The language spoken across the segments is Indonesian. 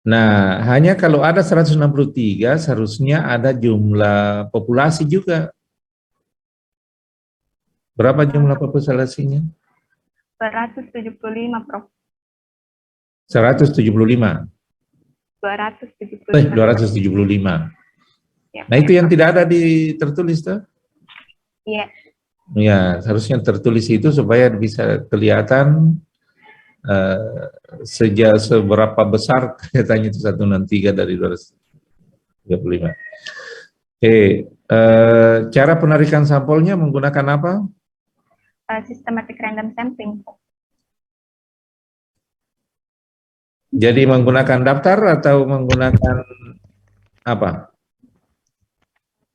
Nah, hanya kalau ada 163 seharusnya ada jumlah populasi juga. Berapa jumlah populasinya? 275, Prof. 175. 275. 275. Ya, Nah, itu yang tidak ada di tertulis tuh. iya. Ya, harusnya tertulis itu supaya bisa kelihatan sejak seberapa besar katanya itu 163 dari 235. Oke, cara penarikan sampelnya menggunakan apa? Systematic random sampling. Jadi menggunakan daftar atau menggunakan apa?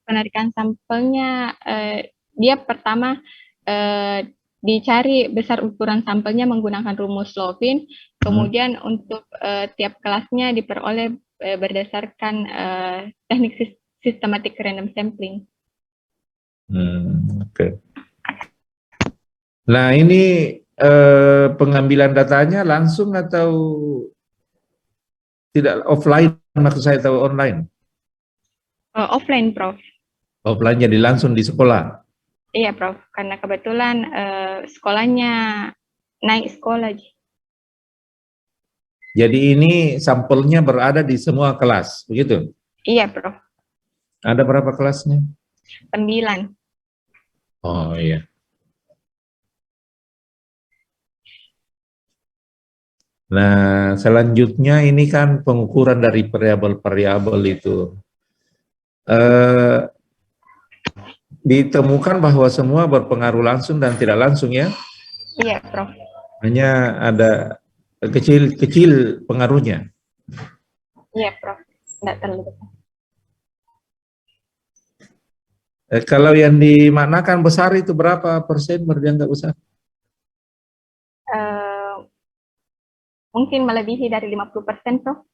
Penarikan sampelnya, dia pertama dicari besar ukuran sampelnya menggunakan rumus Lovin, kemudian untuk tiap kelasnya diperoleh berdasarkan teknik systematic random sampling. Oke. Nah, ini pengambilan datanya langsung atau tidak, offline maksud saya, atau online? Offline, Prof. Offline, jadi langsung di sekolah? Iya, Prof. Karena kebetulan sekolahnya naik sekolah. Jadi ini sampelnya berada di semua kelas, begitu? Iya, Prof. Ada berapa kelasnya? 9. Oh iya. Nah, selanjutnya ini kan pengukuran dari variabel-variabel itu. Ditemukan bahwa semua berpengaruh langsung dan tidak langsung ya? Iya, Prof. Hanya ada kecil-kecil pengaruhnya. Iya, Prof. Tidak terlalu besar. Kalau yang dimaknakan besar itu berapa persen berdianggap besar? Mungkin melebihi dari 50%, Prof.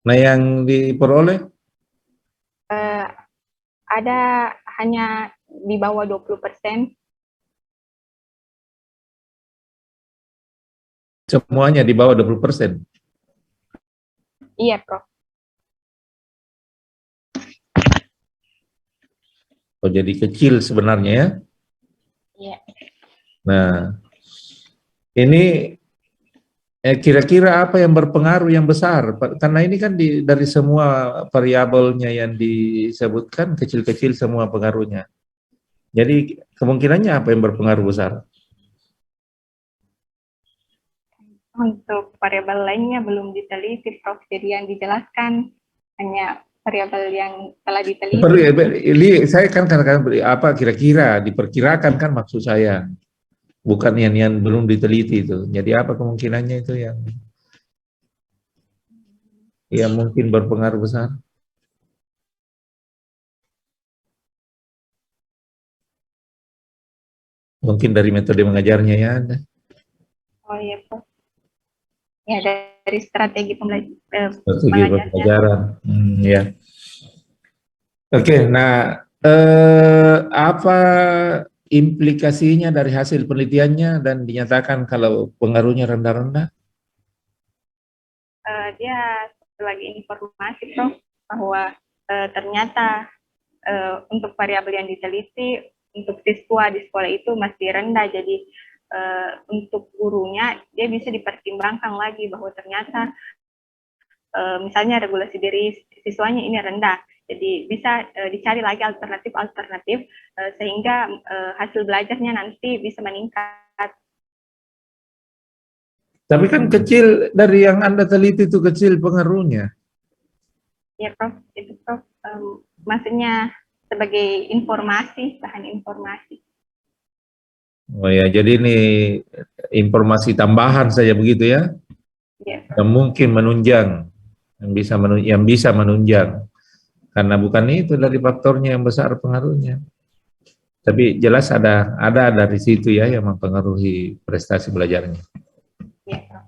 Nah, yang diperoleh? Ada hanya di bawah 20%. Semuanya di bawah 20%? Iya, Prof. Oh, jadi kecil sebenarnya ya? Iya. Nah, ini kira-kira apa yang berpengaruh yang besar? Karena ini kan dari semua variabelnya yang disebutkan kecil-kecil semua pengaruhnya. Jadi kemungkinannya apa yang berpengaruh besar? Untuk variabel lainnya belum diteliti, Prof. Jadi yang dijelaskan hanya variabel yang telah diteliti. Saya kan kadang-kadang apa kira-kira diperkirakan kan maksud saya, bukan yang belum diteliti itu. Jadi apa kemungkinannya itu yang mungkin berpengaruh besar? Mungkin dari metode mengajarnya ya. Oh iya, Prof. Ya, dari strategi Strategi mengajarnya. pembelajaran. Ya. Oke, nah apa implikasinya dari hasil penelitiannya dan dinyatakan kalau pengaruhnya rendah-rendah? Dia sebagai informasi, Prof, bahwa ternyata untuk variabel yang diteliti untuk siswa di sekolah itu masih rendah. Jadi untuk gurunya dia bisa dipertimbangkan lagi bahwa ternyata misalnya regulasi diri siswanya ini rendah. Jadi bisa dicari lagi alternatif-alternatif sehingga hasil belajarnya nanti bisa meningkat. Tapi kan kecil dari yang Anda teliti itu kecil pengaruhnya. Ya, Prof, itu Prof, maksudnya sebagai informasi, bahan informasi. Oh ya, jadi ini informasi tambahan saja begitu ya? Ya, Yang mungkin menunjang, yang bisa menunjang. Karena bukan itu dari faktornya yang besar pengaruhnya. Tapi jelas ada dari situ ya yang mempengaruhi prestasi belajarnya. ya, Prof.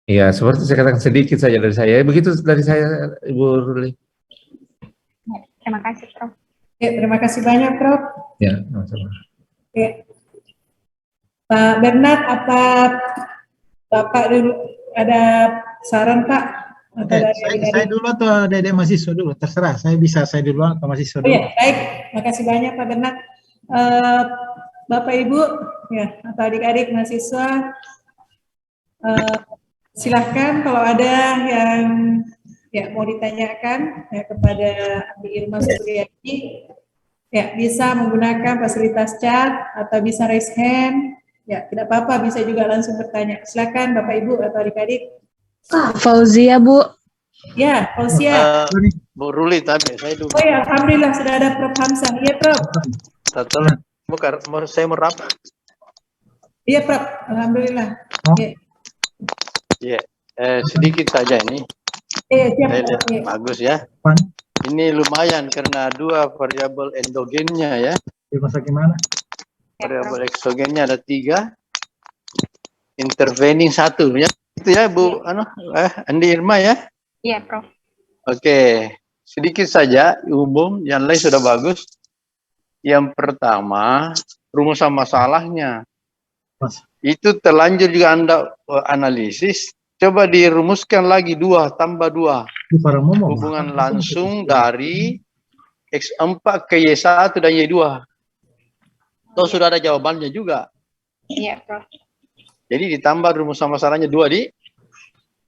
Ya, seperti saya katakan sedikit saja dari saya. Begitu dari saya, Ibu Ruli. Ya, terima kasih, Prof. Ya, terima kasih banyak, Prof. Ya, sama-sama. Ya. Pak Bernard, apa Bapak dulu ada saran Pak? Atau Oke, dari saya adik-adik? dulu atau adik-adik mahasiswa dulu? Terserah, saya duluan atau mahasiswa Oh dulu. ya, baik. Makasih banyak Pak Bernard. Bapak Ibu, ya, atau adik-adik mahasiswa, silahkan kalau ada yang ya mau ditanyakan ya, kepada Andi Irma Supriyadi, ya bisa menggunakan fasilitas chat atau bisa raise hand. Ya, tidak apa-apa, bisa juga langsung bertanya. Silakan Bapak Ibu atau adik-adik. Fauzia, Bu. Ya, Fausia. Bu Ruli tadi, saya dulu. Oh ya, alhamdulillah sudah ada Prof Hamzah. Iya, Prof. Saya mau rapat. Iya, Prof. Alhamdulillah. Iya, sedikit saja ini. Siap, Saya lihat Prof. Iya. bagus ya. Ini lumayan karena dua variabel endogennya ya. Dimasak gimana? Variabel eksogennya ada 3. Intervening 1 ya. Itu ya Bu Andi Irma ya. Iya, Prof. Oke, sedikit saja umum, yang lain sudah bagus. Yang pertama, rumusan masalahnya. Itu terlanjur juga Anda analisis. Coba dirumuskan lagi 2 tambah 2. Hubungan langsung dari X4 ke Y1 dan Y2. Toh sudah ada jawabannya juga. Iya, Prof. Jadi ditambah rumusan masalahnya 2 di.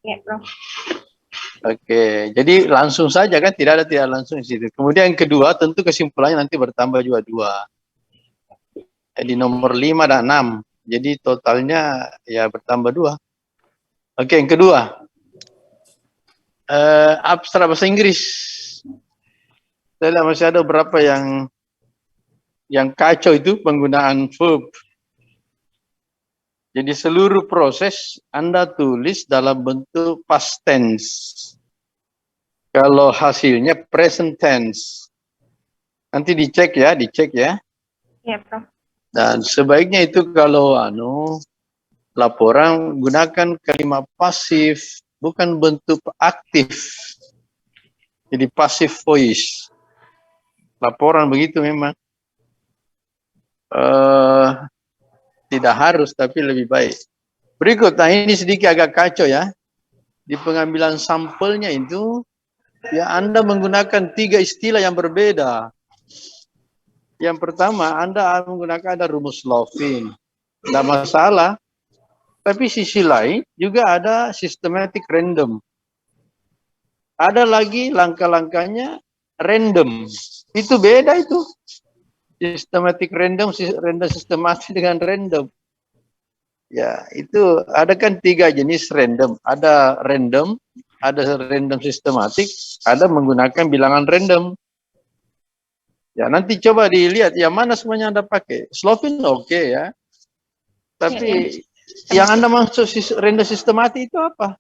Iya, Prof. Oke, jadi langsung saja kan, tidak langsung di situ. Kemudian yang kedua, tentu kesimpulannya nanti bertambah juga 2. Jadi nomor 5 dan 6. Jadi totalnya ya bertambah 2. Oke, yang kedua. Abstrak bahasa Inggris. Saya lihat masih ada beberapa yang kacau itu penggunaan verb. Jadi seluruh proses Anda tulis dalam bentuk past tense. Kalau hasilnya present tense. Nanti dicek ya. Iya, Prof. Dan sebaiknya itu kalau laporan gunakan kalimat pasif, bukan bentuk aktif. Jadi passive voice. Laporan begitu memang. Tidak harus, tapi lebih baik. Berikut, ini sedikit agak kacau ya. Di pengambilan sampelnya itu, ya Anda menggunakan 3 istilah yang berbeda. Yang pertama, Anda menggunakan ada rumus Lovin. Tidak masalah. Tapi sisi lain juga ada systematic random. Ada lagi langkah-langkahnya random. Itu beda itu. Systematic random sistematik dengan random. Ya, itu ada kan 3 jenis random. Ada random sistematik, ada menggunakan bilangan random. Ya, nanti coba dilihat yang mana semuanya Anda pakai. Slovin oke ya. Tapi yang Anda maksud random sistematik itu apa?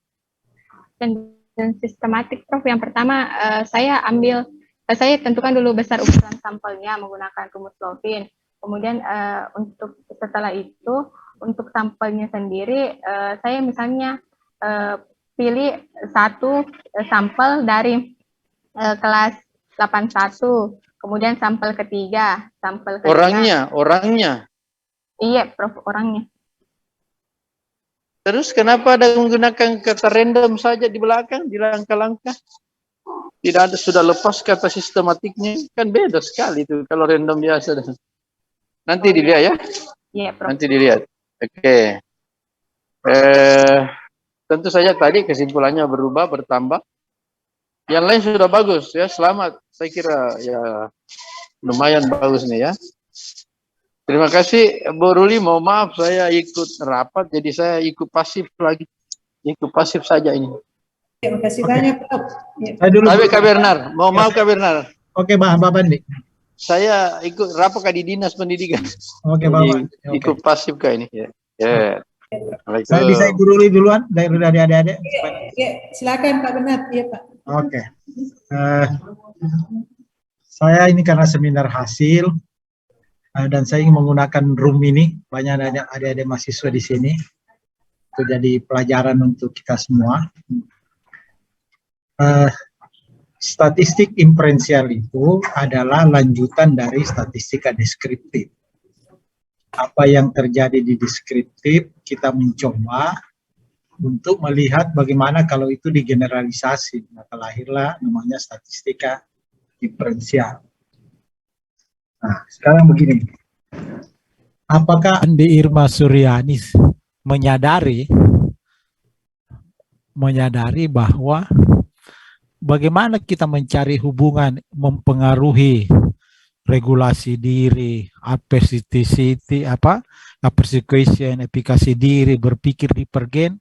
Dan sistematik, Prof. Yang pertama, saya tentukan dulu besar ukuran sampelnya menggunakan rumus Lovin. Kemudian untuk setelah itu, untuk sampelnya sendiri, saya misalnya pilih 1 sampel dari kelas 81. Kemudian sampel ketiga. Orangnya. Iya, Prof, orangnya. Terus kenapa ada menggunakan kata random saja di belakang, di langkah-langkah? Tidak ada, sudah lepas kata sistematiknya, kan beda sekali itu kalau random biasa. Nanti dilihat ya. Iya, Prof. Nanti dilihat. Oke. Tentu saja tadi kesimpulannya berubah, bertambah. Yang lain sudah bagus ya, selamat. Saya kira ya lumayan bagus nih ya. Terima kasih Bu Ruli, mohon maaf saya ikut rapat, jadi saya ikut pasif lagi. Ikut pasif saja ini. Terima kasih banyak, Prof. Ya. Tapi Kak Bernard, mohon maaf Kak Bernard. Oke, Pak Bandi. Saya ikut rapat di Dinas Pendidikan. Oke, Pak Bandi. Ikut pasif Kak ini. Ya. Saya bisa Ibu Ruli duluan dari adik-adik. Ya, silakan Pak Bernard. Iya, Pak. Oke. Saya ini karena seminar hasil dan saya ingin menggunakan room ini, banyak adik-adik mahasiswa di sini. Itu jadi pelajaran untuk kita semua. Statistik inferensial itu adalah lanjutan dari statistika deskriptif. Apa yang terjadi di deskriptif kita mencoba untuk melihat bagaimana kalau itu digeneralisasi. Maka lahirlah namanya statistika diferensial. Nah, sekarang begini. Apakah Andi Irma Suryani menyadari bahwa bagaimana kita mencari hubungan mempengaruhi regulasi diri, appreciation, efikasi diri, berpikir hipergen,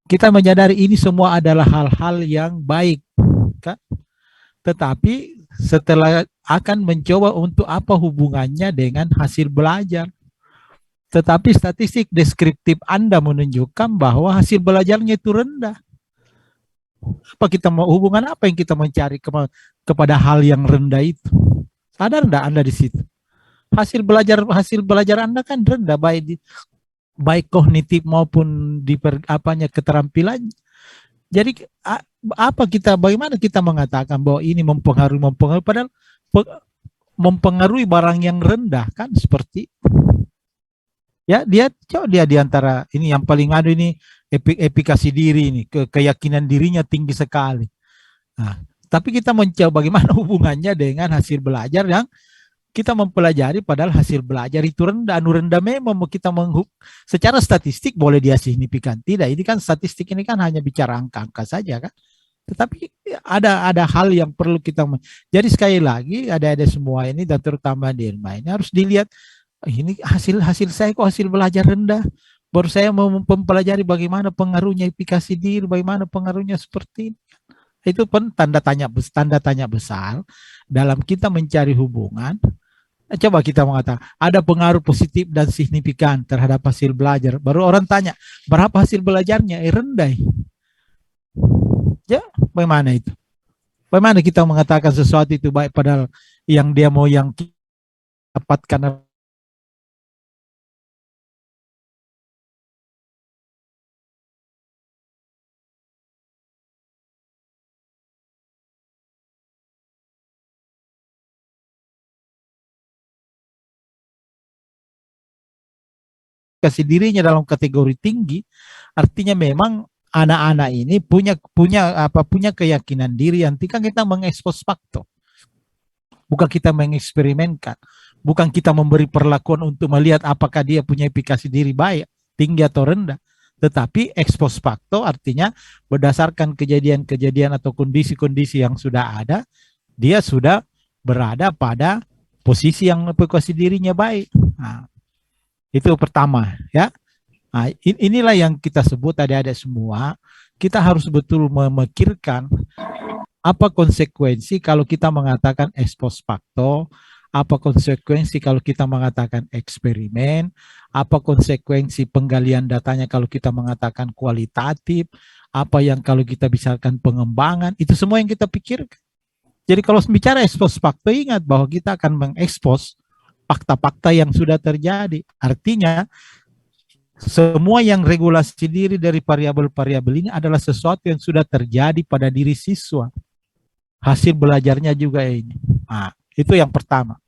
kita menyadari ini semua adalah hal-hal yang baik, kan? Tetapi setelah akan mencoba untuk apa hubungannya dengan hasil belajar. Tetapi statistik deskriptif Anda menunjukkan bahwa hasil belajarnya itu rendah. Apa kita mau hubungan apa yang kita mencari kepada hal yang rendah itu? Sadar enggak Anda di situ? Hasil belajar Anda kan rendah, baik kognitif maupun di keterampilan. Jadi bagaimana kita mengatakan bahwa ini mempengaruhi padahal mempengaruhi barang yang rendah, kan seperti ya dia di antara ini yang paling ini efikasi diri ini, keyakinan dirinya tinggi sekali. Nah, tapi kita mencoba bagaimana hubungannya dengan hasil belajar yang kita mempelajari padahal hasil belajar itu rendah. Rendah memang kita secara statistik boleh dia signifikan. Tidak, ini kan statistik ini kan hanya bicara angka-angka saja kan. Tetapi ada hal yang perlu kita jadi sekali lagi ada semua ini dan terutama di Irma ini harus dilihat ini hasil saya kok hasil belajar rendah. Baru saya mau mempelajari bagaimana pengaruhnya efikasi diri, bagaimana pengaruhnya seperti ini. Itu pun tanda tanya besar dalam kita mencari hubungan. Coba kita mengatakan ada pengaruh positif dan signifikan terhadap hasil belajar. Baru orang tanya berapa hasil belajarnya? Rendah. Ya, bagaimana itu? Bagaimana kita mengatakan sesuatu itu baik padahal yang dia mau yang dapatkan kasih dirinya dalam kategori tinggi, artinya memang anak-anak ini punya keyakinan diri yang kita mengekspos faktor. Bukan kita mengeksperimenkan, bukan kita memberi perlakuan untuk melihat apakah dia punya efikasi diri baik, tinggi atau rendah, tetapi ekspos faktor artinya berdasarkan kejadian-kejadian atau kondisi-kondisi yang sudah ada, dia sudah berada pada posisi yang efikasi dirinya baik. Nah, itu pertama ya. Nah, inilah yang kita sebut adik-adik semua. Kita harus betul memikirkan apa konsekuensi kalau kita mengatakan expose factor, apa konsekuensi kalau kita mengatakan eksperimen, apa konsekuensi penggalian datanya kalau kita mengatakan kualitatif, apa yang kalau kita bicarakan pengembangan, itu semua yang kita pikirkan. Jadi kalau bicara expose factor, ingat bahwa kita akan mengekspos fakta-fakta yang sudah terjadi. Artinya, semua yang regulasi diri dari variabel-variabel ini adalah sesuatu yang sudah terjadi pada diri siswa. Hasil belajarnya juga ini. Nah, itu yang pertama.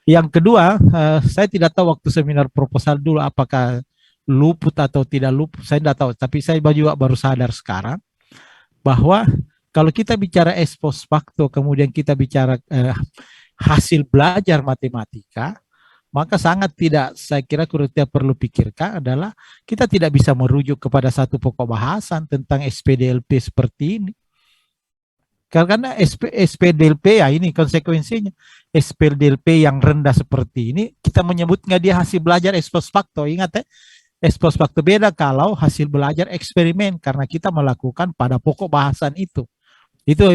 Yang kedua, saya tidak tahu waktu seminar proposal dulu apakah luput atau tidak luput. Saya tidak tahu, tapi saya juga baru sadar sekarang bahwa kalau kita bicara expose factor, kemudian kita bicara hasil belajar matematika, maka sangat tidak, saya kira kita perlu pikirkan adalah kita tidak bisa merujuk kepada satu pokok bahasan tentang SPDLP seperti ini. Karena SPDLP ya ini konsekuensinya. SPDLP yang rendah seperti ini, kita menyebutnya dia hasil belajar expose factor. Ingat ya, expose factor beda kalau hasil belajar eksperimen, karena kita melakukan pada pokok bahasan itu. Itu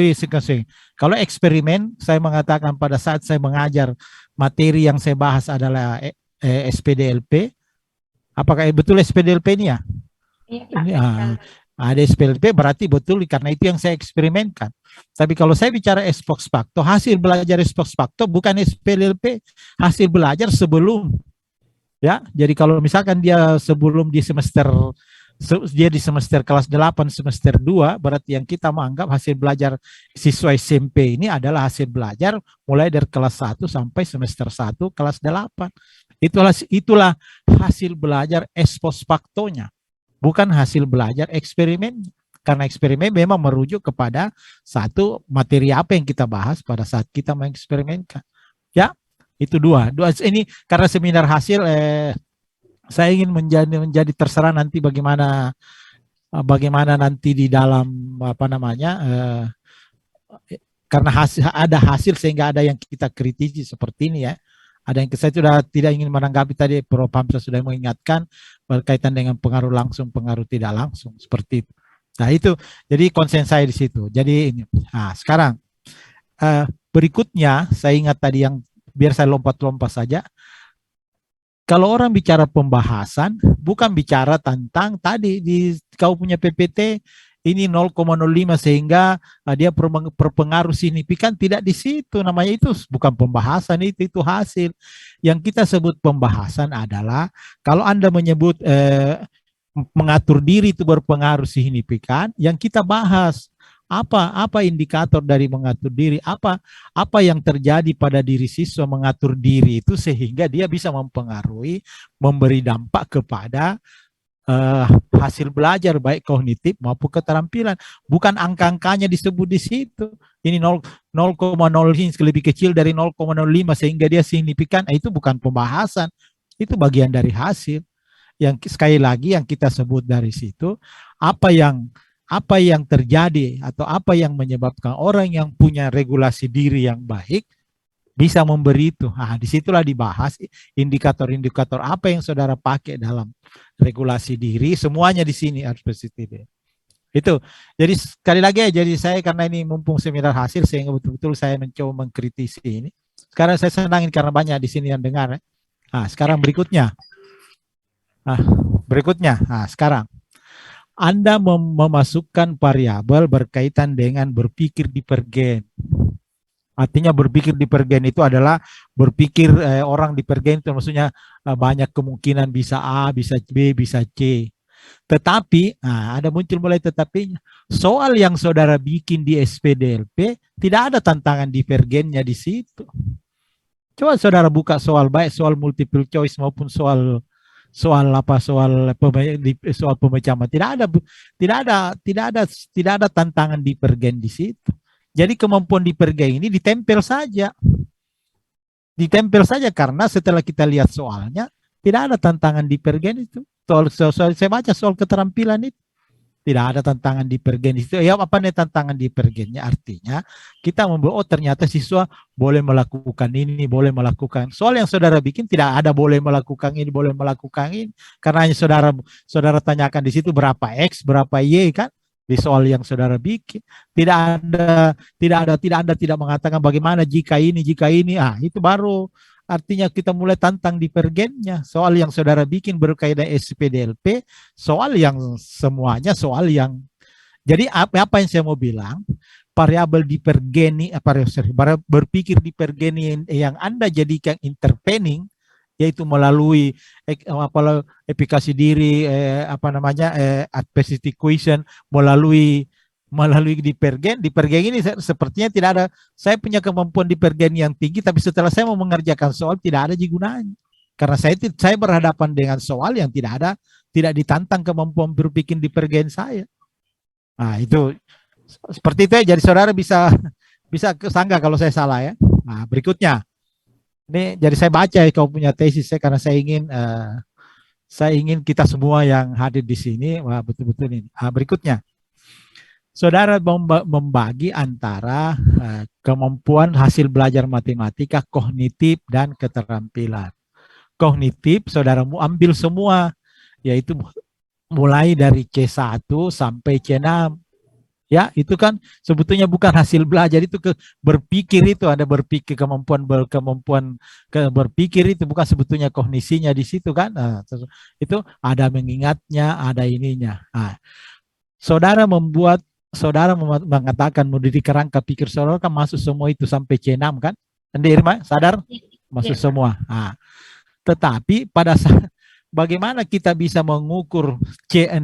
kalau eksperimen, saya mengatakan pada saat saya mengajar materi yang saya bahas adalah SPDLP. Apakah betul SPDLP ini ya? Iya, ada SPDLP berarti betul karena itu yang saya eksperimenkan. Tapi kalau saya bicara expose factor, hasil belajar expose factor bukan SPDLP, hasil belajar sebelum. Ya, jadi kalau misalkan dia sebelum di semester kelas 8, semester 2, berarti yang kita menganggap hasil belajar siswa SMP ini adalah hasil belajar mulai dari kelas 1 sampai semester 1 kelas 8. Itulah hasil belajar expose factornya. bukan hasil belajar eksperimen. Karena eksperimen memang merujuk kepada satu materi apa yang kita bahas pada saat kita mengeksperimenkan. Ya, itu dua ini karena seminar hasil saya ingin menjadi terserah nanti bagaimana nanti di dalam apa namanya karena ada hasil sehingga ada yang kita kritisi seperti ini ya. Ada yang saya sudah tidak ingin menanggapi tadi Prof. Hamzah sudah mengingatkan berkaitan dengan pengaruh langsung, pengaruh tidak langsung seperti itu. Nah itu jadi konsen saya di situ. Jadi ini. Nah sekarang berikutnya saya ingat tadi yang biar saya lompat-lompat saja. Kalau orang bicara pembahasan, bukan bicara tentang tadi di kau punya PPT ini 0,05 sehingga dia berpengaruh signifikan, tidak di situ. Namanya itu bukan pembahasan, itu hasil. Yang kita sebut pembahasan adalah kalau Anda menyebut mengatur diri itu berpengaruh signifikan, yang kita bahas apa indikator dari mengatur diri, apa yang terjadi pada diri siswa mengatur diri itu sehingga dia bisa mempengaruhi, memberi dampak kepada hasil belajar baik kognitif maupun keterampilan. Bukan angka-angkanya disebut di situ. Ini 0,0 lebih kecil dari 0,05 sehingga dia signifikan. Itu bukan pembahasan. Itu bagian dari hasil. Yang sekali lagi yang kita sebut dari situ apa yang terjadi atau apa yang menyebabkan orang yang punya regulasi diri yang baik bisa memberi itu. Nah, disitulah dibahas indikator-indikator apa yang saudara pakai dalam regulasi diri. Semuanya di sini harus positif. Itu. Jadi sekali lagi ya, jadi saya karena ini mumpung seminar hasil sehingga betul-betul saya mencoba mengkritisi ini. Sekarang saya senangin karena banyak di sini yang dengar. Nah, sekarang berikutnya. Nah, sekarang Anda memasukkan variabel berkaitan dengan berpikir divergen. Artinya berpikir divergen itu adalah berpikir orang divergen itu maksudnya banyak kemungkinan bisa A, bisa B, bisa C. Tetapi ada muncul mulai tetapinya. Soal yang saudara bikin di SPDLP tidak ada tantangan divergennya di situ. Coba saudara buka soal baik soal multiple choice maupun soal pemecah tidak ada tantangan divergen di situ. Jadi kemampuan divergen ini ditempel saja karena setelah kita lihat soalnya tidak ada tantangan divergen itu. Soal saya baca soal keterampilan itu tidak ada tantangan divergen itu. Ya apa nih tantangan divergennya? Artinya kita membawa ternyata siswa boleh melakukan ini, boleh melakukan. Soal yang saudara bikin tidak ada boleh melakukan ini, boleh melakukan ini. Karena hanya saudara tanyakan di situ berapa X, berapa Y kan? Di soal yang saudara bikin tidak mengatakan bagaimana jika ini. Itu baru artinya kita mulai tantang divergennya. Soal yang saudara bikin berkaitan SPDLP, soal yang semuanya soal yang jadi apa yang saya mau bilang, variabel divergeni berpikir divergeni yang Anda jadikan intervening yaitu melalui efikasi diri adversity equation melalui divergen ini sepertinya tidak ada. Saya punya kemampuan divergen yang tinggi tapi setelah saya mau mengerjakan soal tidak ada gunanya karena saya berhadapan dengan soal yang tidak ditantang kemampuan berpikir divergen saya. Nah itu seperti itu ya. Jadi saudara bisa kesanggah kalau saya salah ya. Nah berikutnya ini jadi saya baca ya kau punya tesis saya karena saya ingin kita semua yang hadir di sini betul-betul ini. Berikutnya, saudara membagi antara kemampuan hasil belajar matematika kognitif dan keterampilan. Kognitif, saudara mau ambil semua, yaitu mulai dari C1 sampai C6. Ya, itu kan sebetulnya bukan hasil belajar itu berpikir itu ada berpikir kemampuan berpikir itu bukan sebetulnya kognisinya di situ kan. Nah, itu ada mengingatnya, ada ininya. Nah, saudara mengatakan mendidik kerangka pikir saudara kan masuk semua itu sampai C6 kan? Anda Irma sadar? Masuk semua. Nah, tetapi pada saat bagaimana kita bisa mengukur C6?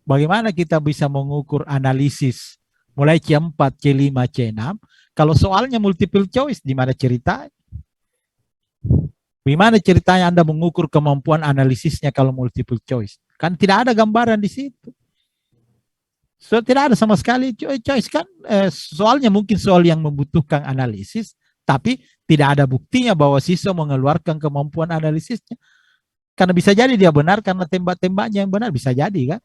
Bagaimana kita bisa mengukur analisis mulai C4, C5, C6? Kalau soalnya multiple choice, di mana cerita? Gimana ceritanya Anda mengukur kemampuan analisisnya kalau multiple choice? Kan tidak ada gambaran di situ. So, tidak ada sama sekali choice kan. Soalnya mungkin soal yang membutuhkan analisis, tapi tidak ada buktinya bahwa siswa mengeluarkan kemampuan analisisnya. Karena bisa jadi dia benar karena tembak-tembaknya yang benar, bisa jadi kan.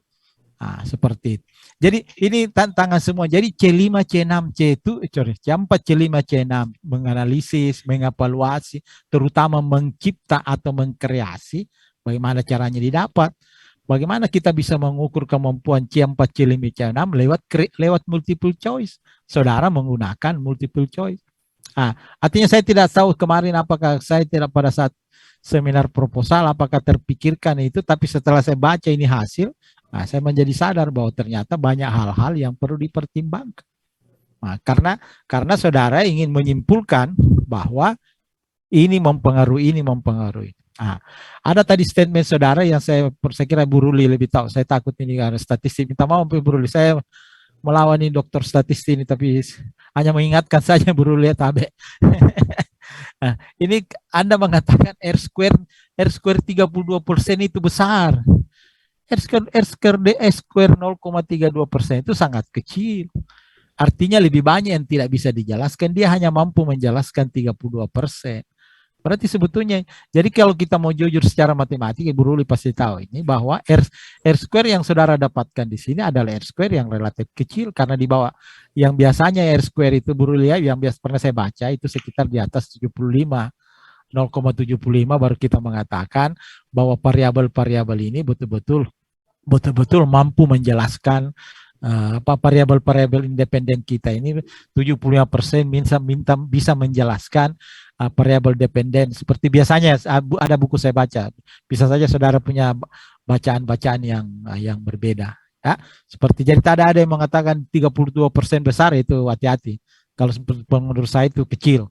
Nah, seperti itu. Jadi ini tantangan semua. Jadi C5, C6, C itu, C4, C5, C6 menganalisis, mengevaluasi, terutama mencipta atau mengkreasi, bagaimana caranya didapat. Bagaimana kita bisa mengukur kemampuan C4, C5, C6 lewat multiple choice. Saudara menggunakan multiple choice. Nah, artinya saya tidak tahu kemarin apakah saya tidak pada saat seminar proposal apakah terpikirkan itu, tapi setelah saya baca ini hasil, nah, saya menjadi sadar bahwa ternyata banyak hal-hal yang perlu dipertimbangkan. Nah, karena saudara ingin menyimpulkan bahwa ini mempengaruhi, ini mempengaruhi. Nah, ada tadi statement saudara yang saya kira Bu Ruli lebih tahu. Saya takut ini karena statistik. Minta maaf Bu Ruli, saya melawan ini dokter statistik ini, tapi hanya mengingatkan saja Bu Ruli Tabe. Nah, ini Anda mengatakan R square 32% itu besar. R square 0,32% itu sangat kecil. Artinya lebih banyak yang tidak bisa dijelaskan. Dia hanya mampu menjelaskan 32%. Berarti sebetulnya, jadi kalau kita mau jujur secara matematika, Bu Ruli pasti tahu ini bahwa R square yang saudara dapatkan di sini adalah R square yang relatif kecil karena di bawah yang biasanya R square itu Bu Ruli ya, yang biasa pernah saya baca itu sekitar di atas 75, 0,75 baru kita mengatakan bahwa variabel-variabel ini betul-betul mampu menjelaskan variabel-variabel independen kita ini 75% bisa menjelaskan variabel dependen seperti biasanya ada buku saya baca. Bisa saja saudara punya bacaan-bacaan yang berbeda. Ya, seperti jadi tidak ada yang mengatakan 32% besar itu hati-hati. Kalau menurut saya itu kecil.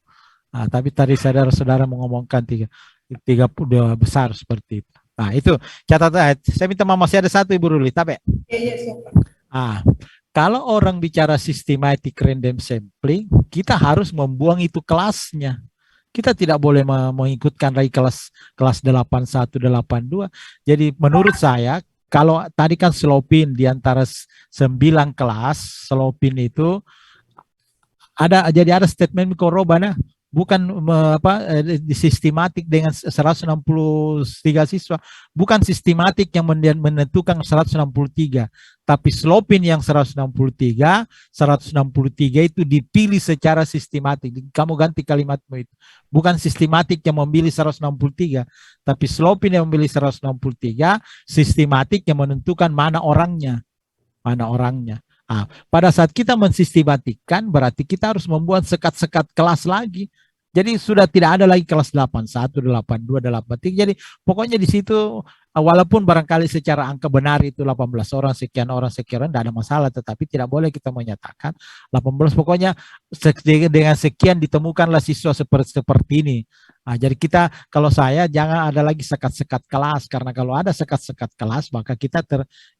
Nah, tapi tadi saudara-saudara mengomongkan 32 besar seperti itu. Nah, itu catatan. Saya minta masih ada satu Ibu Ruli, tapi kalau orang bicara systematic random sampling, kita harus membuang itu kelasnya. Kita tidak boleh mengikutkan lagi kelas 81, 82. Jadi menurut saya, kalau tadi kan Slopin di antara 9 kelas, Slopin itu jadi ada statement Korobana, bukan sistematik dengan 163 siswa, bukan sistematik yang menentukan 163, tapi Slopin yang 163 itu dipilih secara sistematik. Kamu ganti kalimatmu itu. Bukan sistematik yang memilih 163, tapi Slopin yang memilih 163, sistematik yang menentukan mana orangnya. Pada saat kita mensistematikkan, berarti kita harus membuat sekat-sekat kelas lagi. Jadi sudah tidak ada lagi kelas 81, 82, 83. Jadi pokoknya di situ walaupun barangkali secara angka benar itu 18 orang, sekian, tidak ada masalah. Tetapi tidak boleh kita menyatakan 18. Pokoknya dengan sekian ditemukanlah siswa seperti ini. Nah, jadi kita, kalau saya jangan ada lagi sekat-sekat kelas. Karena kalau ada sekat-sekat kelas, maka kita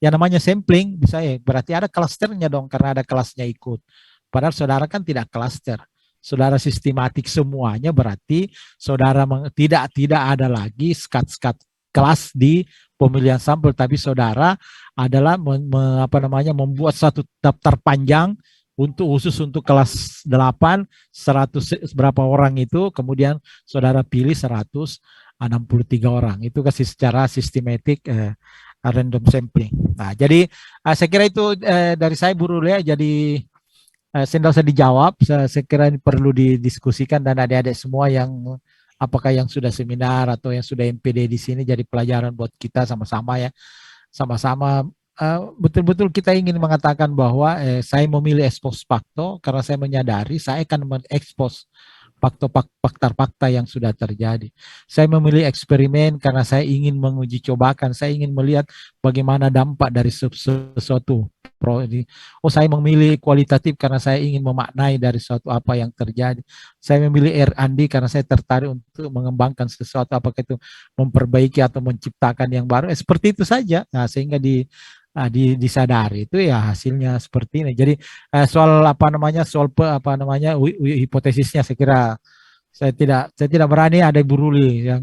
yang namanya sampling, bisa berarti ada klasternya dong karena ada kelasnya ikut. Padahal saudara kan tidak klaster. Saudara sistematik semuanya, berarti saudara tidak ada lagi sekat-sekat kelas di pemilihan sampel, tapi saudara adalah membuat satu daftar panjang khusus untuk kelas 8, 100 berapa orang itu, kemudian saudara pilih 163 orang. Itu kasih secara sistematik random sampling. Nah, jadi saya kira itu dari saya Bu Ruli ya. Jadi tidak usah dijawab, saya kira ini perlu didiskusikan dan adik-adik semua yang apakah yang sudah seminar atau yang sudah MPD di sini jadi pelajaran buat kita sama-sama ya. Sama-sama betul-betul kita ingin mengatakan bahwa saya memilih expose facto karena saya menyadari saya akan mengekspos fakta-fakta yang sudah terjadi. Saya memilih eksperimen karena saya ingin menguji cobakan, saya ingin melihat bagaimana dampak dari sesuatu. Saya memilih kualitatif karena saya ingin memaknai dari sesuatu apa yang terjadi. Saya memilih R&D karena saya tertarik untuk mengembangkan sesuatu, apakah itu memperbaiki atau menciptakan yang baru. Seperti itu saja. Nah, sehingga disadari itu ya hasilnya seperti ini. Jadi soal hipotesisnya saya kira saya tidak berani ada Bu Ruli yang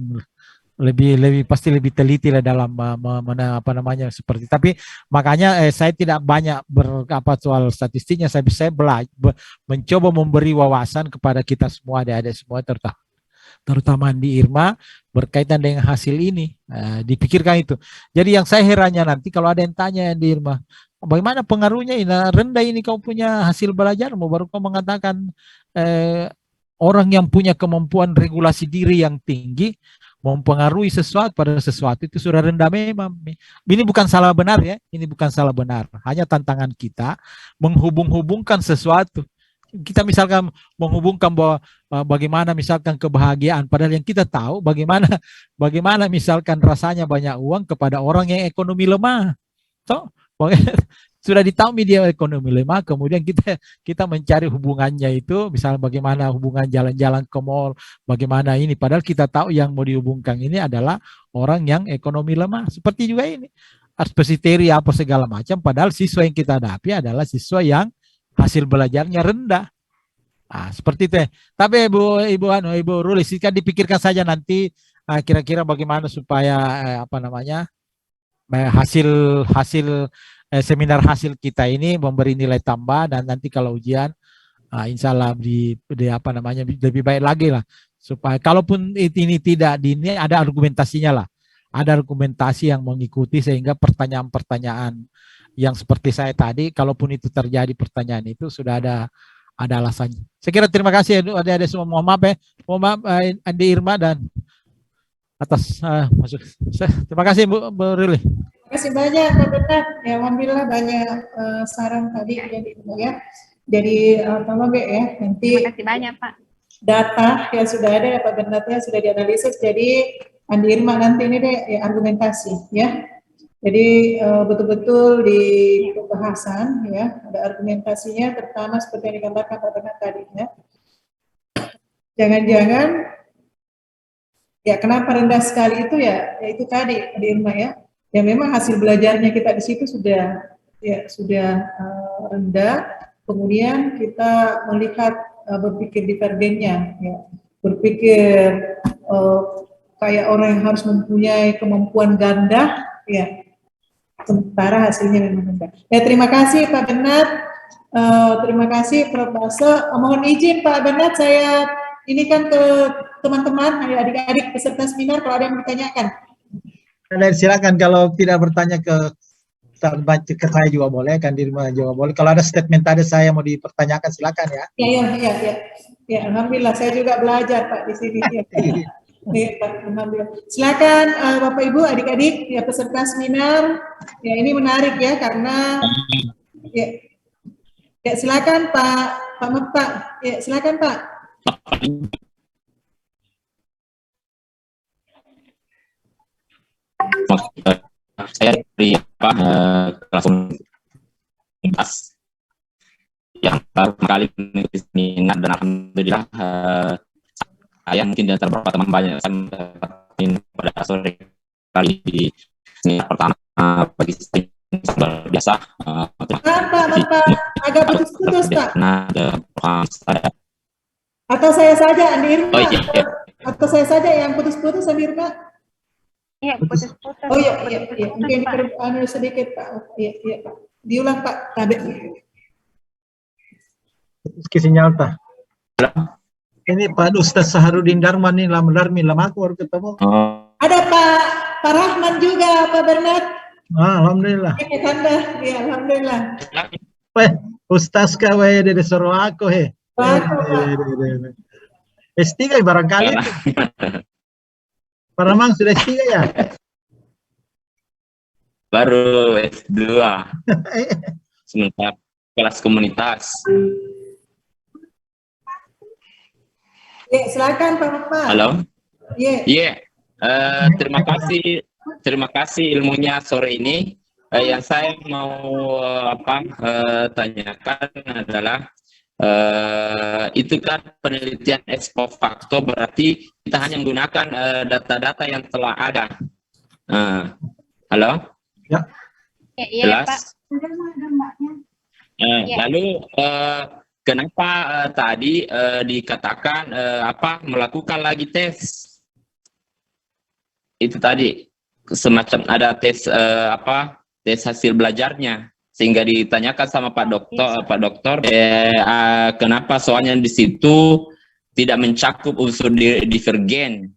lebih pasti lebih teliti lah dalam apa namanya seperti. Tapi makanya saya tidak banyak berapa soal statistiknya. Saya mencoba memberi wawasan kepada kita semua, adik-adik semua, terutama di Irma berkaitan dengan hasil ini. Dipikirkan itu. Jadi yang saya herannya nanti kalau ada yang tanya di Irma, bagaimana pengaruhnya ini rendah ini kau punya hasil belajarmu, baru kau mengatakan orang yang punya kemampuan regulasi diri yang tinggi mempengaruhi sesuatu pada sesuatu itu sudah rendah memang. Ini bukan salah benar ya, ini bukan salah benar. Hanya tantangan kita menghubung-hubungkan sesuatu. Kita misalkan menghubungkan bahwa bagaimana misalkan kebahagiaan, padahal yang kita tahu bagaimana misalkan rasanya banyak uang kepada orang yang ekonomi lemah. So, sudah ditahu media ekonomi lemah, kemudian kita mencari hubungannya itu, misalnya bagaimana hubungan jalan-jalan ke mall, bagaimana ini, padahal kita tahu yang mau dihubungkan ini adalah orang yang ekonomi lemah. Seperti juga ini, aspesiteri apa segala macam, padahal siswa yang kita hadapi adalah siswa yang hasil belajarnya rendah. Seperti itu. Tapi Ibu Rulis, kan dipikirkan saja nanti kira-kira bagaimana supaya hasil seminar hasil kita ini memberi nilai tambah, dan nanti kalau ujian insya Allah lebih baik lagi lah, supaya kalaupun ini tidak ini ada argumentasinya lah, ada argumentasi yang mengikuti sehingga pertanyaan-pertanyaan yang seperti saya tadi, kalaupun itu terjadi pertanyaan itu sudah ada alasannya. Saya kira terima kasih adik-adik semua. Mohon maaf Andi Irma dan atas masuk. Terima kasih Bu Ruli. Terima kasih banyak Pak Bernard. Ya, alhamdulillah banyak saran tadi ya. Jadi tolong ya nanti. Terima kasih banyak Pak. Data yang sudah ada ya Pak Bernard ya sudah dianalisis. Jadi Andi Irma nanti ini deh ya, argumentasi ya. Jadi betul-betul di pembahasan ya ada argumentasinya, pertama seperti yang digambarkan Pak Bernard tadi ya. Jangan-jangan ya kenapa rendah sekali itu ya itu tadi Andi Irma ya. Ya memang hasil belajarnya kita di situ sudah rendah. Kemudian kita melihat berpikir divergennya, ya. Berpikir kayak orang yang harus mempunyai kemampuan ganda, ya. Sementara hasilnya memang rendah. Ya terima kasih Pak Bernard, terima kasih Prof. Baso. Mohon izin Pak Bernard, saya ini kan ke teman-teman, adik-adik peserta seminar kalau ada yang bertanyakan. Silakan, kalau tidak bertanya ke saya juga boleh, kan Dirma juga boleh. Kalau ada statement tadi saya mau dipertanyakan silakan ya. Ya, alhamdulillah saya juga belajar Pak di sini. Ya, Pak, alhamdulillah. Silakan Bapak Ibu, adik-adik ya peserta seminar. Ya ini menarik ya karena ya silakan Pak. Ya silakan Pak. Saya dari kelas universitas yang baru kali mengikuti seminar, dan alhamdulillah saya mungkin dan beberapa teman banyak saya pada sore kali di seminar pertama bagi saya luar biasa. Bapak agak putus-putus Pak. Atau saya saja Andi Irma? Atau saya saja yang putus-putus Andi Irma? Iya, putus-putus. Oh iya. Mungkin sedikit Pak. Iya Pak. Diulang Pak. Sinyal Pak. Ini Pak Ustaz Saharudin Darman nih lama aku baru ketemu. Ada Pak Rahman juga Pak Bernard. Alhamdulillah. Iya, alhamdulillah. Ustaz kawe dari Sorowako he. S3 barangkali. Pak Ramang sudah S3 ya? Baru S2. Sementara kelas komunitas. Ya, silakan Pak Bapak. Halo. Iya. Terima kasih ilmunya sore ini. Yang saya mau tanyakan adalah itu kan penelitian ex post facto, berarti kita hanya menggunakan data-data yang telah ada. Halo? Ya. Jelas? Iya, Lalu kenapa tadi dikatakan melakukan lagi tes? itu tadi semacam ada tes tes hasil belajarnya, sehingga ditanyakan sama Pak Dokter kenapa soalnya di situ tidak mencakup unsur divergen.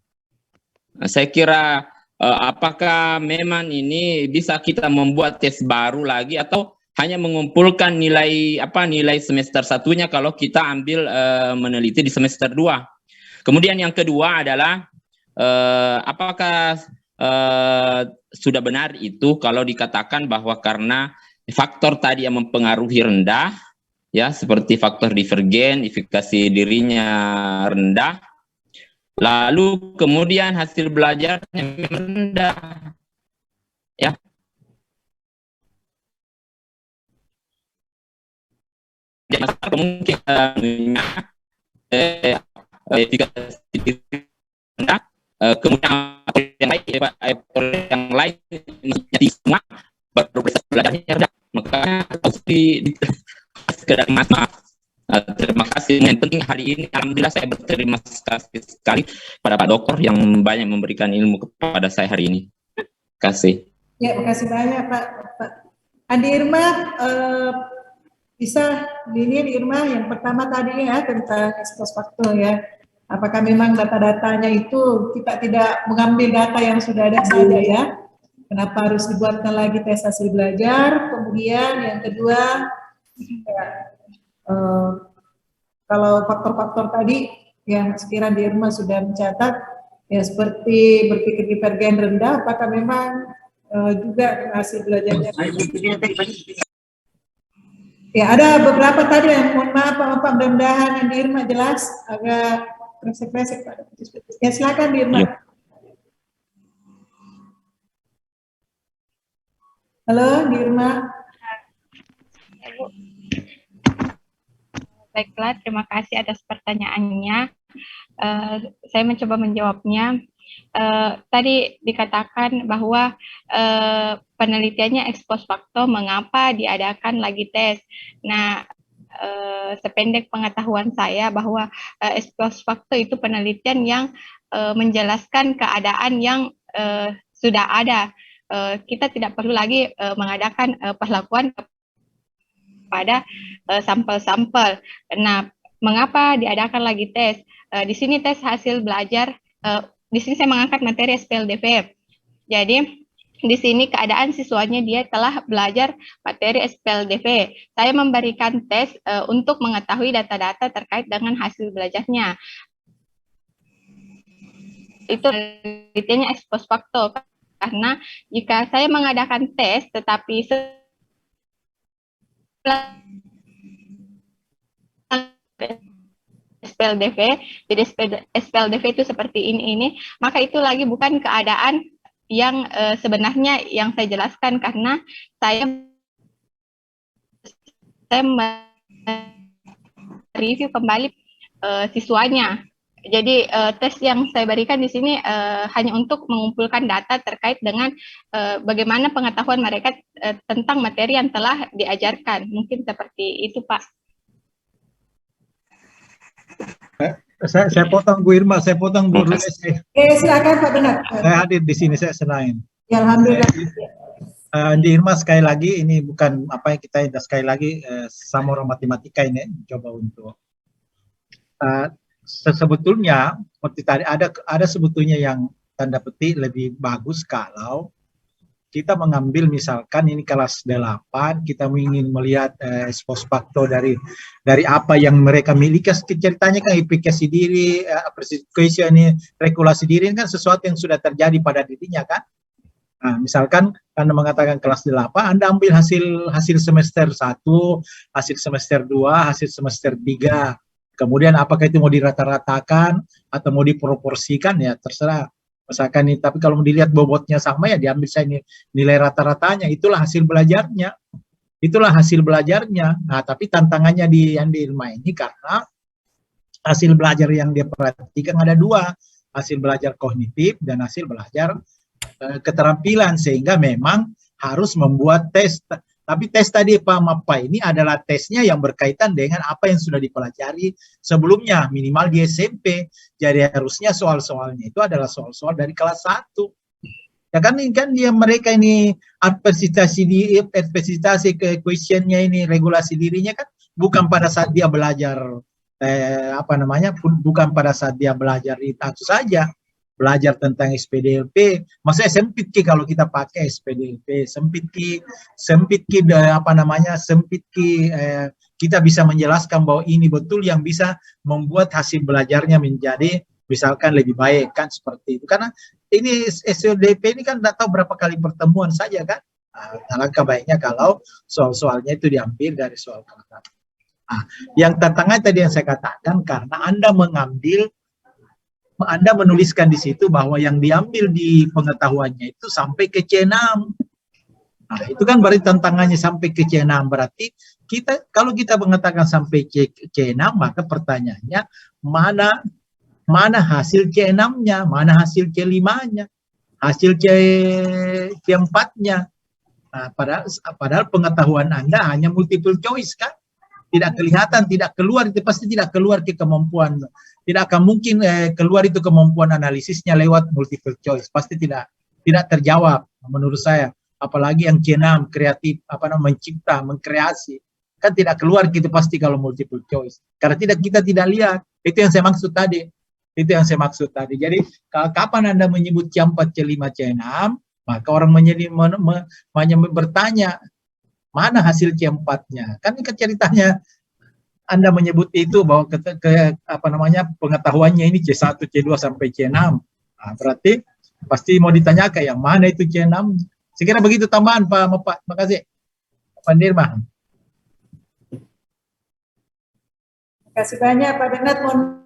Nah, saya kira apakah memang ini bisa kita membuat tes baru lagi atau hanya mengumpulkan nilai nilai semester satunya kalau kita ambil meneliti di semester 2. Kemudian yang kedua adalah apakah sudah benar itu kalau dikatakan bahwa karena faktor tadi yang mempengaruhi rendah, ya seperti faktor divergen, efikasi dirinya rendah, lalu kemudian hasil belajarnya rendah, ya. Jadi masalah kemungkinan efikasi diri rendah, kemudian yang lain menjadi semua baru belajarnya rendah, makanya harus sekedar maaf. Terima kasih. Yang penting hari ini alhamdulillah saya berterima kasih sekali pada Pak Dokter yang banyak memberikan ilmu kepada saya hari ini. Terima kasih. Ya, makasih banyak Pak. Andi Irma, bisa ini di Irma yang pertama tadi ya tentang expose faktor ya. Apakah memang data-datanya itu kita tidak mengambil data yang sudah ada saja ya? Kenapa harus dibuatkan lagi tes hasil belajar? Kemudian yang kedua, ya, kalau faktor-faktor tadi yang sekiranya di Irma sudah mencatat, ya seperti berpikir divergen rendah, apakah memang juga hasil belajarnya? Ya ada beberapa tadi yang mohon maaf Pak, mudah-mudahan yang di Irma jelas agak kresek-kresek Pak. Ya silakan di Irma. Halo, di Irma. Baiklah, terima kasih atas pertanyaannya. Saya mencoba menjawabnya. Tadi dikatakan bahwa penelitiannya expose faktor mengapa diadakan lagi tes. Nah, sependek pengetahuan saya bahwa expose faktor itu penelitian yang menjelaskan keadaan yang sudah ada. Kita tidak perlu lagi mengadakan perlakuan pada sampel-sampel. Nah, mengapa diadakan lagi tes? Di sini tes hasil belajar. Di sini saya mengangkat materi SPLDV. Jadi di sini keadaan siswanya dia telah belajar materi SPLDV. Saya memberikan tes untuk mengetahui data-data terkait dengan hasil belajarnya. Itu penelitiannya expose faktor. Karena jika saya mengadakan tes tetapi SPLDV, jadi SPLDV itu seperti ini, maka itu lagi bukan keadaan yang sebenarnya yang saya jelaskan, karena saya mereview kembali siswanya. Jadi tes yang saya berikan di sini hanya untuk mengumpulkan data terkait dengan bagaimana pengetahuan mereka tentang materi yang telah diajarkan. Mungkin seperti itu, Pak. Saya potong Bu Irma, saya potong Bu Rules. Silakan Pak Benar. Saya hadir di sini, saya selain. Ya, alhamdulillah. Di Irma sekali lagi ini bukan apa yang kita sekali lagi sama orang matematika ini coba untuk sebetulnya seperti tadi ada sebetulnya yang tanda petik lebih bagus kalau kita mengambil misalkan ini kelas 8, kita ingin melihat expose faktor dari apa yang mereka miliki. Ceritanya kan efikasi diri, appreciation ini, regulasi diri ini kan sesuatu yang sudah terjadi pada dirinya kan. Nah, misalkan Anda mengatakan kelas 8, Anda ambil hasil semester 1, hasil semester 2, hasil semester 3. Kemudian apakah itu mau dirata-ratakan atau mau diproporsikan ya terserah. Misalkan nih, tapi kalau dilihat bobotnya sama ya diambil saya nilai rata-ratanya, itulah hasil belajarnya. Itulah hasil belajarnya. Nah, tapi tantangannya di Ilma ini karena hasil belajar yang dia perhatikan ada dua, hasil belajar kognitif dan hasil belajar keterampilan, sehingga memang harus membuat tes. Tapi tes tadi Pak Mappa ini adalah tesnya yang berkaitan dengan apa yang sudah dipelajari sebelumnya, minimal di SMP. Jadi harusnya soal-soalnya itu adalah soal-soal dari kelas 1. Ya kan ini kan mereka ini adversitasi ke questionnya ini regulasi dirinya kan bukan pada saat dia belajar bukan pada saat dia belajar itu saja, belajar tentang SPDLP. Maksudnya sempit kalau kita pakai SPDLP, sempit kita bisa menjelaskan bahwa ini betul yang bisa membuat hasil belajarnya menjadi misalkan lebih baik kan, seperti itu. Karena ini SPDLP ini kan tidak tahu berapa kali pertemuan saja kan. Alangkah baiknya kalau soal-soalnya itu diambil dari soal kelengkapan. Yang tantangan tadi yang saya katakan, karena Anda menuliskan di situ bahwa yang diambil di pengetahuannya itu sampai ke C6. Itu kan berarti tantangannya sampai ke C6. Berarti kalau kita mengatakan sampai C6, maka pertanyaannya mana hasil C6-nya, mana hasil C5-nya, hasil C4-nya. Padahal pengetahuan Anda hanya multiple choice kan? Tidak kelihatan, tidak keluar, itu pasti tidak keluar ke kemampuan. Tidak akan mungkin keluar itu kemampuan analisisnya lewat multiple choice. Pasti tidak terjawab menurut saya. Apalagi yang C6, kreatif, mencipta, mengkreasi. Kan tidak keluar gitu pasti kalau multiple choice. Karena kita tidak lihat. Itu yang saya maksud tadi. Jadi kapan Anda menyebut C4, C5, C6, maka orang bertanya, mana hasil C4-nya? Kan ceritanya Anda menyebut itu bahwa pengetahuannya ini C1, C2 sampai C6. Berarti pasti mau ditanyakan yang mana itu C6. Sekira begitu tambahan Pak. Makasih. Pak Nirma. Terima kasih banyak Pak Bernard. Mohon